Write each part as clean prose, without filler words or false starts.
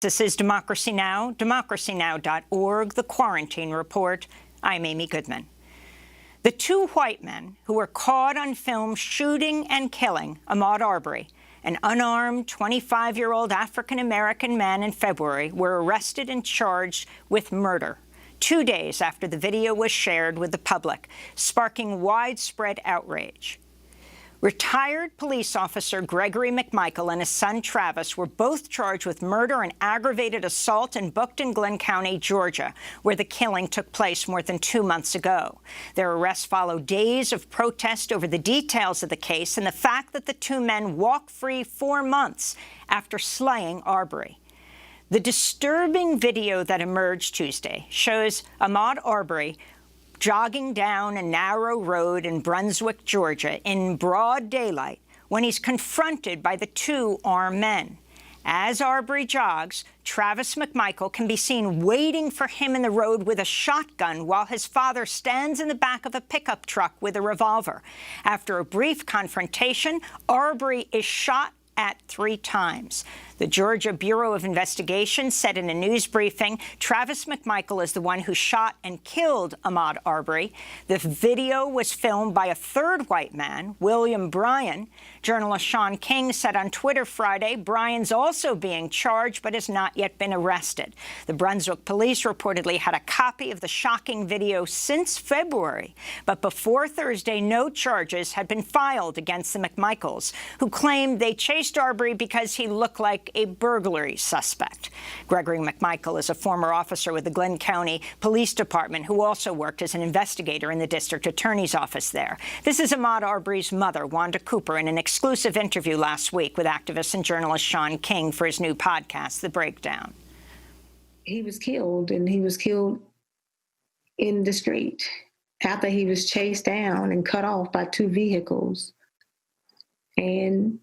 This is Democracy Now!, democracynow.org, The Quarantine Report. I'm Amy Goodman. The two white men who were caught on film shooting and killing Ahmaud Arbery, an unarmed 25-year-old African-American man in February, were arrested and charged with murder 2 days after the video was shared with the public, sparking widespread outrage. Retired police officer Gregory McMichael and his son Travis were both charged with murder and aggravated assault and booked in Glenn County, Georgia, where the killing took place more than 2 months ago. Their arrests follow days of protest over the details of the case and the fact that the two men walked free 4 months after slaying Arbery. The disturbing video that emerged Tuesday shows Ahmaud Arbery jogging down a narrow road in Brunswick, Georgia, in broad daylight when he's confronted by the two armed men. As Arbery jogs, Travis McMichael can be seen waiting for him in the road with a shotgun while his father stands in the back of a pickup truck with a revolver. After a brief confrontation, Arbery is shot at 3 times. The Georgia Bureau of Investigation said in a news briefing, Travis McMichael is the one who shot and killed Ahmaud Arbery. The video was filmed by a third white man, William Bryan. Journalist Sean King said on Twitter Friday, Bryan's also being charged but has not yet been arrested. The Brunswick police reportedly had a copy of the shocking video since February, but before Thursday, no charges had been filed against the McMichaels, who claimed they chased Arbery because he looked like a burglary suspect. Gregory McMichael is a former officer with the Glenn County Police Department who also worked as an investigator in the district attorney's office there. This is Ahmaud Arbery's mother, Wanda Cooper, in an exclusive interview last week with activist and journalist Sean King for his new podcast, The Breakdown. He was killed, and he was killed in the street after he was chased down and cut off by 2 vehicles. And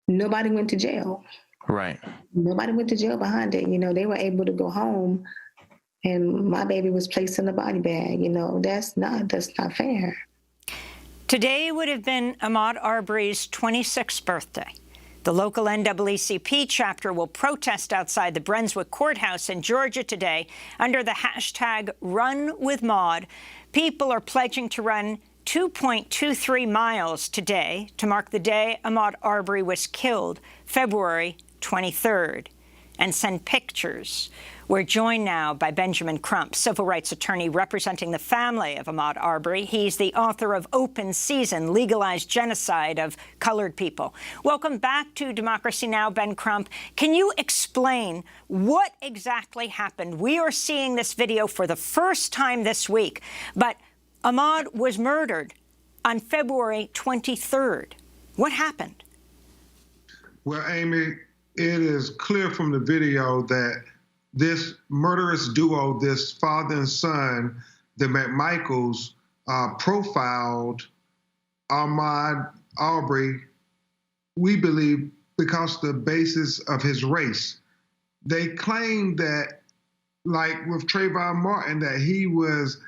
nobody went to jail. Right. Nobody went to jail behind it. You know, they were able to go home, and my baby was placed in a body bag. You know, that's not fair. Today would have been Ahmaud Arbery's 26th birthday. The local NAACP chapter will protest outside the Brunswick courthouse in Georgia today under the hashtag #RunWithMaud. People are pledging to run 2.23 miles today to mark the day Ahmaud Arbery was killed, February 23rd, and send pictures. We're joined now by Benjamin Crump, civil rights attorney representing the family of Ahmaud Arbery. He's the author of Open Season, Legalized Genocide of Colored People. Welcome back to Democracy Now!, Ben Crump. Can you explain what exactly happened? We are seeing this video for the first time this week, but Ahmaud was murdered on February 23rd. What happened? Well, Amy, it is clear from the video that this murderous duo, this father and son, the McMichaels, profiled Ahmaud Arbery, we believe, because the basis of his race. They claim that, like with Trayvon Martin, that he was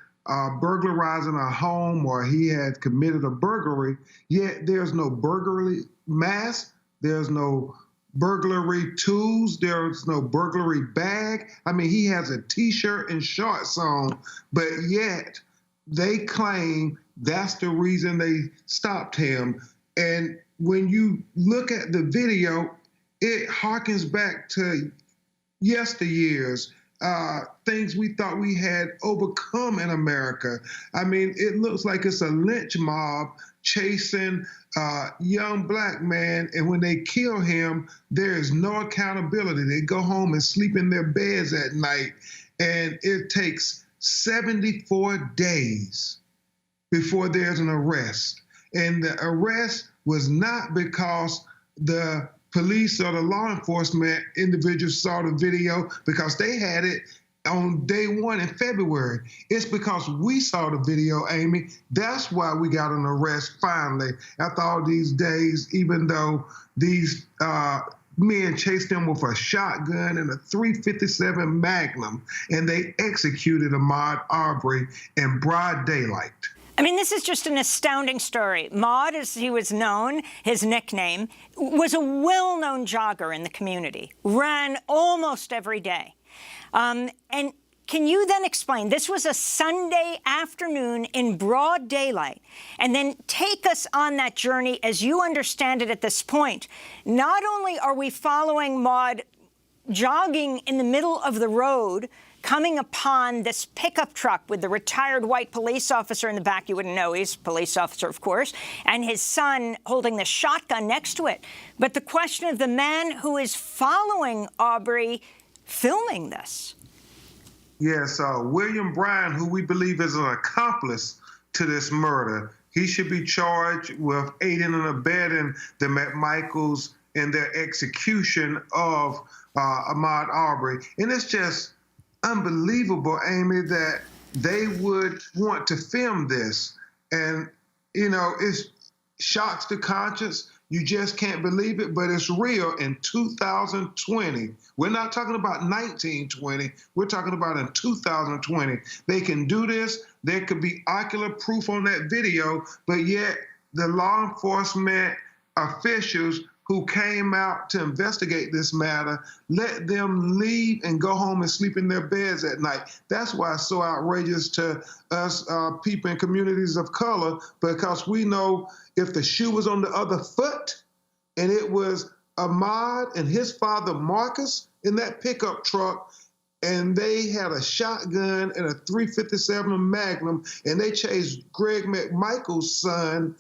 burglarizing a home or he had committed a burglary, yet there's no burglary mask, there's no burglary tools, there's no burglary bag. I mean, he has a T-shirt and shorts on, but yet they claim that's the reason they stopped him. And when you look at the video, it harkens back to yesteryears, things we thought we had overcome in America. I mean, it looks like it's a lynch mob chasing a young black man, and when they kill him, there is no accountability. They go home and sleep in their beds at night, and it takes 74 days before there's an arrest. And the arrest was not because the police or the law enforcement individuals saw the video, because they had it on day 1 in February. It's because we saw the video, Amy. That's why we got an arrest finally after all these days, even though these men chased him with a shotgun and a .357 Magnum, and they executed Ahmaud Arbery in broad daylight. I mean, this is just an astounding story. Ahmaud, as he was known, his nickname, was a well-known jogger in the community, ran almost every day. And can you then explain, this was a Sunday afternoon in broad daylight, and then take us on that journey as you understand it at this point. Not only are we following Ahmaud jogging in the middle of the road, coming upon this pickup truck with the retired white police officer in the back. You wouldn't know he's a police officer, of course, and his son holding the shotgun next to it. But the question of the man who is following Arbery filming this. Yes, William Bryan, who we believe is an accomplice to this murder, he should be charged with aiding and abetting the McMichaels in their execution of Ahmaud Arbery. And it's just unbelievable, Amy, that they would want to film this. And, you know, it shocks the conscience. You just can't believe it, but it's real in 2020. We're not talking about 1920. We're talking about in 2020. They can do this. There could be ocular proof on that video, but yet the law enforcement officials who came out to investigate this matter, let them leave and go home and sleep in their beds at night. That's why it's so outrageous to us people in communities of color, because we know if the shoe was on the other foot and it was Ahmaud and his father Marcus in that pickup truck, and they had a shotgun and a .357 Magnum, and they chased Greg McMichael's son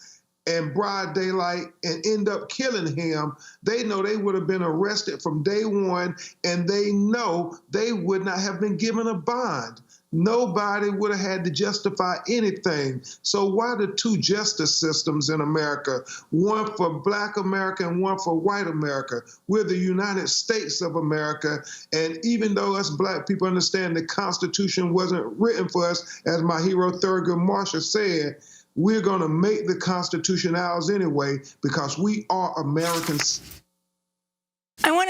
in broad daylight and end up killing him, they know they would have been arrested from day one, and they know they would not have been given a bond. Nobody would have had to justify anything. So why the two justice systems in America, one for Black America and one for white America? We're the United States of America, and even though us Black people understand the Constitution wasn't written for us, as my hero Thurgood Marshall said, we're going to make the Constitution ours anyway, because we are Americans. I want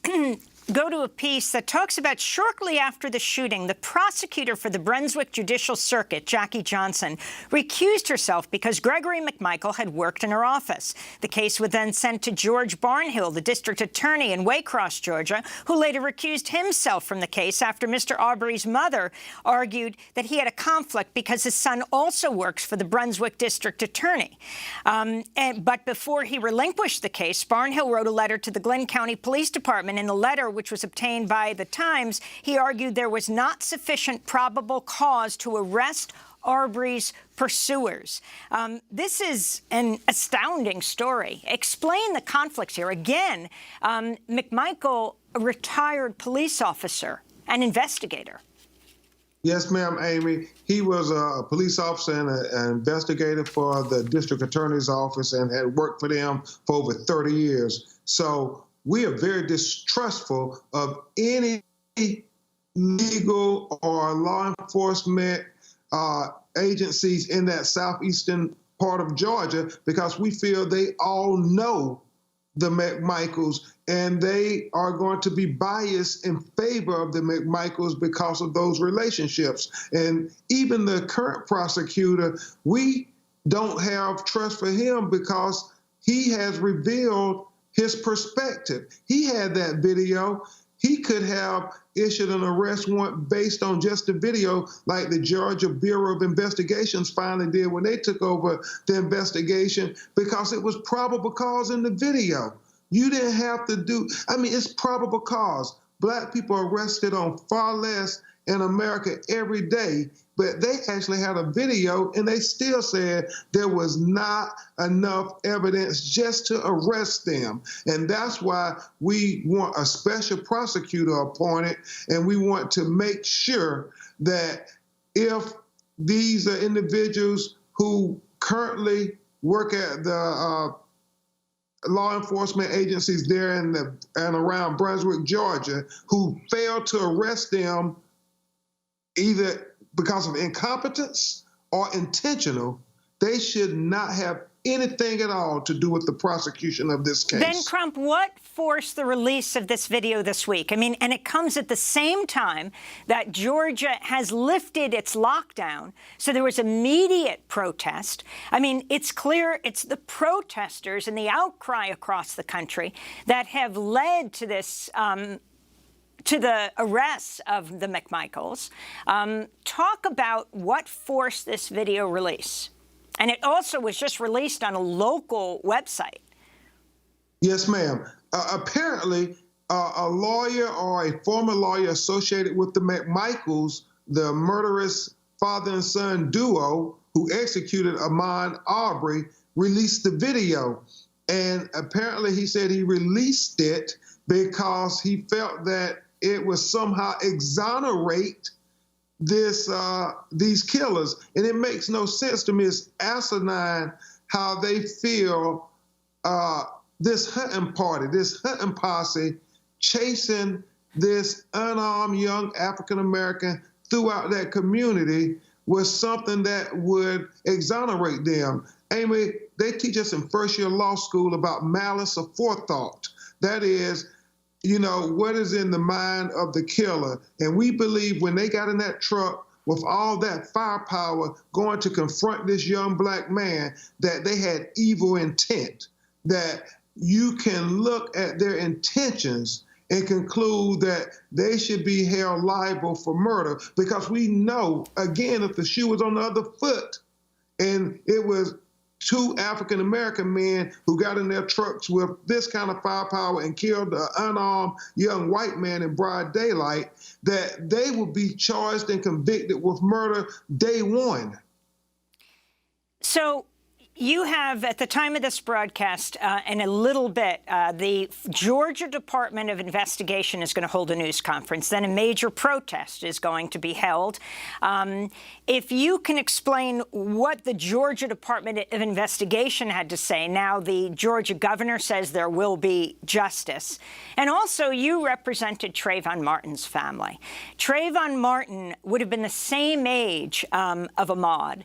to go to a piece that talks about shortly after the shooting, the prosecutor for the Brunswick Judicial Circuit, Jackie Johnson, recused herself because Gregory McMichael had worked in her office. The case was then sent to George Barnhill, the district attorney in Waycross, Georgia, who later recused himself from the case after Mr. Arbery's mother argued that he had a conflict because his son also works for the Brunswick district attorney. But before he relinquished the case, Barnhill wrote a letter to the Glynn County Police Department. In the letter, which was obtained by the Times, he argued there was not sufficient probable cause to arrest Arbery's pursuers. This is an astounding story. Explain the conflicts here. Again, McMichael, a retired police officer, an investigator. Yes, ma'am, Amy. He was a police officer and an investigator for the district attorney's office and had worked for them for over 30 years. So we are very distrustful of any legal or law enforcement agencies in that southeastern part of Georgia, because we feel they all know the McMichaels, and they are going to be biased in favor of the McMichaels because of those relationships. And even the current prosecutor, we don't have trust for him because he has revealed his perspective. He had that video. He could have issued an arrest warrant based on just the video, like the Georgia Bureau of Investigations finally did when they took over the investigation, because it was probable cause in the video. You didn't have to do, I mean, it's probable cause. Black people are arrested on far less in America every day, but they actually had a video and they still said there was not enough evidence just to arrest them. And that's why we want a special prosecutor appointed, and we want to make sure that if these are individuals who currently work at the law enforcement agencies there in and around Brunswick, Georgia, who failed to arrest them either because of incompetence or intentional, they should not have anything at all to do with the prosecution of this case. Ben Crump, what forced the release of this video this week? I mean, and it comes at the same time that Georgia has lifted its lockdown, so there was immediate protest. I mean, it's clear it's the protesters and the outcry across the country that have led to this, to the arrests of the McMichaels. Talk about what forced this video release. And it also was just released on a local website. Yes, ma'am. Apparently, a lawyer or a former lawyer associated with the McMichaels, the murderous father and son duo who executed Ahmaud Arbery, released the video. And apparently he said he released it because he felt that it would somehow exonerate these killers. And it makes no sense to me. It's asinine how they feel this hunting party, this hunting posse chasing this unarmed young African-American throughout that community was something that would exonerate them. Amy, they teach us in first-year law school about malice aforethought. That is, you know, what is in the mind of the killer. And we believe when they got in that truck with all that firepower going to confront this young black man, that they had evil intent, that you can look at their intentions and conclude that they should be held liable for murder, because we know, again, if the shoe was on the other foot and it was two African-American men who got in their trucks with this kind of firepower and killed an unarmed young white man in broad daylight, that they would be charged and convicted with murder day one. So you have, at the time of this broadcast, in a little bit, the Georgia Department of Investigation is going to hold a news conference. Then a major protest is going to be held. If you can explain what the Georgia Department of Investigation had to say. Now, the Georgia governor says there will be justice. And also, you represented Trayvon Martin's family. Trayvon Martin would have been the same age of Ahmaud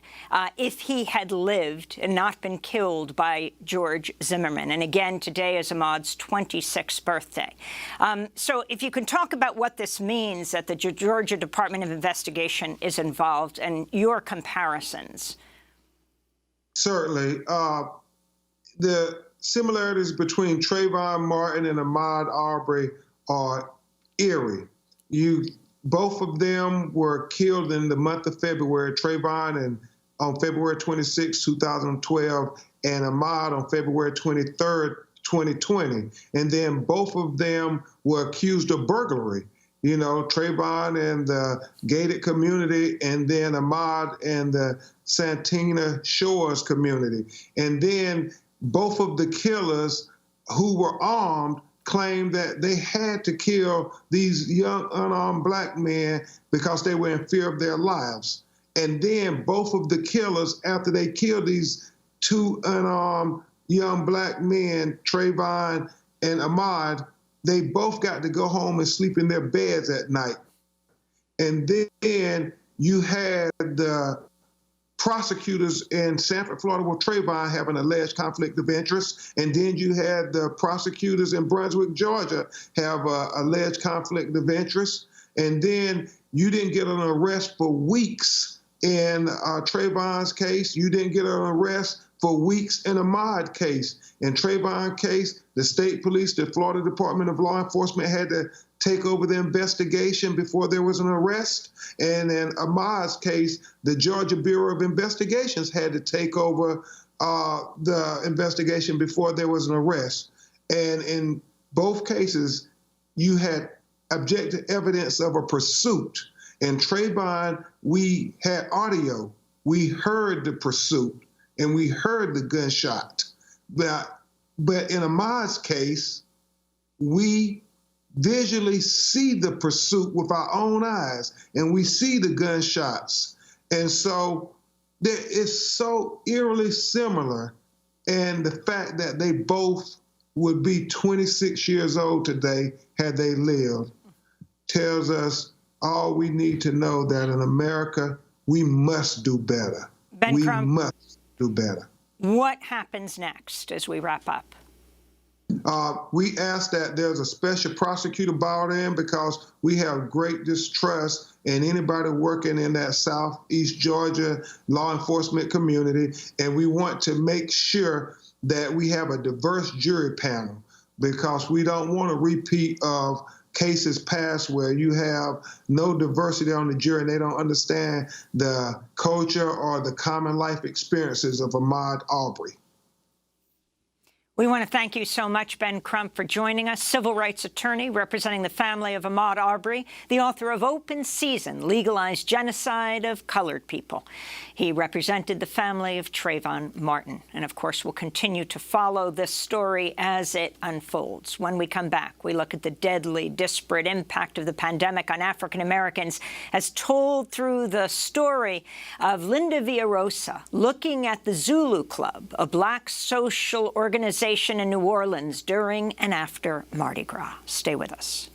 if he had lived and not been killed by George Zimmerman. And again, today is Ahmaud's 26th birthday. So if you can talk about what this means, that the Georgia Department of Investigation is involved, and your comparisons. Certainly. The similarities between Trayvon Martin and Ahmaud Arbery are eerie. Both of them were killed in the month of February. Trayvon on February 26, 2012, and Ahmaud on February 23rd, 2020. And then both of them were accused of burglary. You know, Trayvon in the gated community, and then Ahmaud in the Santina Shores community. And then both of the killers who were armed claimed that they had to kill these young unarmed black men because they were in fear of their lives. And then both of the killers, after they killed these two unarmed young black men, Trayvon and Ahmaud, they both got to go home and sleep in their beds at night. And then you had the prosecutors in Sanford, Florida, with Trayvon have an alleged conflict of interest. And then you had the prosecutors in Brunswick, Georgia, have an alleged conflict of interest. And then you didn't get an arrest for weeks in Trayvon's case. You didn't get an arrest for weeks in Ahmaud's case. In Trayvon's case, the state police, the Florida Department of Law Enforcement had to take over the investigation before there was an arrest. And in Ahmaud's case, the Georgia Bureau of Investigations had to take over the investigation before there was an arrest. And in both cases, you had objective evidence of a pursuit. In Trayvon, we had audio. We heard the pursuit and we heard the gunshot. But in Ahmaud's case, we visually see the pursuit with our own eyes, and we see the gunshots. And so it's so eerily similar. And the fact that they both would be 26 years old today had they lived tells us all we need to know, that in America, we must do better. Ben Crump, must do better. What happens next as we wrap up? We ask that there's a special prosecutor brought in because we have great distrust in anybody working in that Southeast Georgia law enforcement community. And we want to make sure that we have a diverse jury panel because we don't want a repeat of cases past where you have no diversity on the jury and they don't understand the culture or the common life experiences of Ahmaud Arbery. We want to thank you so much, Ben Crump, for joining us, civil rights attorney representing the family of Ahmaud Arbery, the author of Open Season, Legalized Genocide of Colored People. He represented the family of Trayvon Martin. And, of course, we'll continue to follow this story as it unfolds. When we come back, we look at the deadly, disparate impact of the pandemic on African Americans as told through the story of Linda Villarosa, looking at the Zulu Club, a Black social organization in New Orleans during and after Mardi Gras. Stay with us.